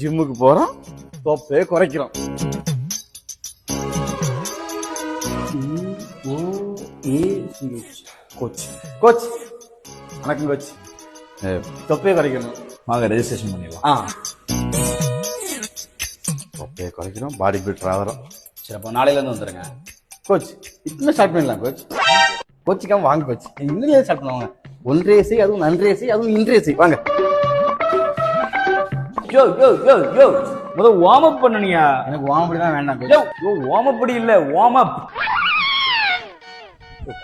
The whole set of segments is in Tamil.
ஜிம்முக்கு போறோம், தொப்பையை குறைக்கிறோம். கோச் கோச் வணக்கம் கோச். தொப்பையை குறைக்கணும், வாங்க ரெஜிஸ்ட்ரேஷன் பண்ணிடலாம். தொப்பையை குறைக்கிறோம், பாடி பில்டர் ஆகிறோம். சரி, அப்போ நாளையிலேருந்து வந்துடுங்க. கோச் இப்பவே ஸ்டார்ட் பண்ணிடலாம் கோச். கோச்சிக்காம வாங்க கோச், இன்னிலே ஸ்டார்ட் பண்ணுவாங்க. ஒன்றே செய், அதுவும் நன்றே செய், அதுவும் இன்றே செய். வாங்க. யோ யோ யோ யோ முதல் வார்ம் அப் பண்ணனியா? எனக்கு வார்ம் தான் வேண்டாம் கோச். யோ யோ வார்ம் அப் இல்ல, வார்ம் அப்.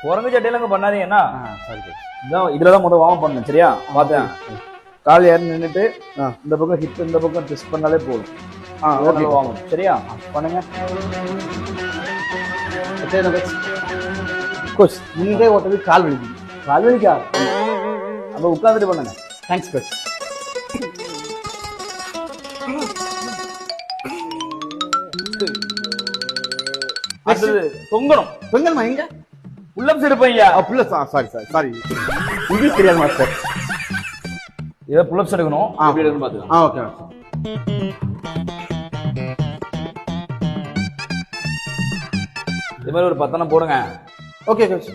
குரங்கு சட்டையில பண்ணாதீங்கன்னா. Sorry coach. இதான் இதுலதான் முதல் வார்ம் அப் பண்ணணும். சரியா? பார்த்தேன். கால் ஏறி நின்றுட்டு இந்த பக்கம் ஹிப் இந்த பக்கம் ட்விஸ்ட் பண்ணாலே போதும். ஓகே வாங்க. சரியா? பண்ணுங்க. கோச் முன்னே ஓட்டது கால் வலிக்குது. கால் வலிக்கா? அப்ப உட்காந்துட்டு பண்ணுங்க. Thanks coach. அடுத்தது தொங்கணும். பெங்கல்மா எங்க? புல்லப்ஸ் எடுப்பீங்க. சாரி சாரி சாரி, இங்கிலீஷ் தெரியாது மாஸ்டர். இதை புல்லப்ஸ் எடுக்கணும். எப்படி எடுக்கணும் பாத்துக்கலாம். ஓகே. இது மாதிரி ஒரு 10 போடுங்க. Okay coach.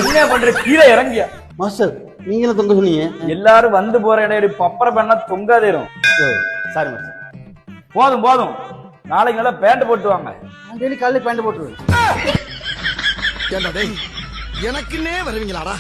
என்ன பண்ற? கீழே இறங்கியா மாஸ்டர்? நீங்களும் தொங்க சொன்னீங்க. எல்லாரும் வந்து போற இடம் பப்பர பண்ணா தொங்காதேரும். Sorry master. போதும் போதும். நாளைக்கு நல்லா பேண்ட் போட்டு வாங்க. நான் டெய்லி காலையில பேண்ட் போட்டுருவேன். எனக்குன்னே வருவீங்களாடா?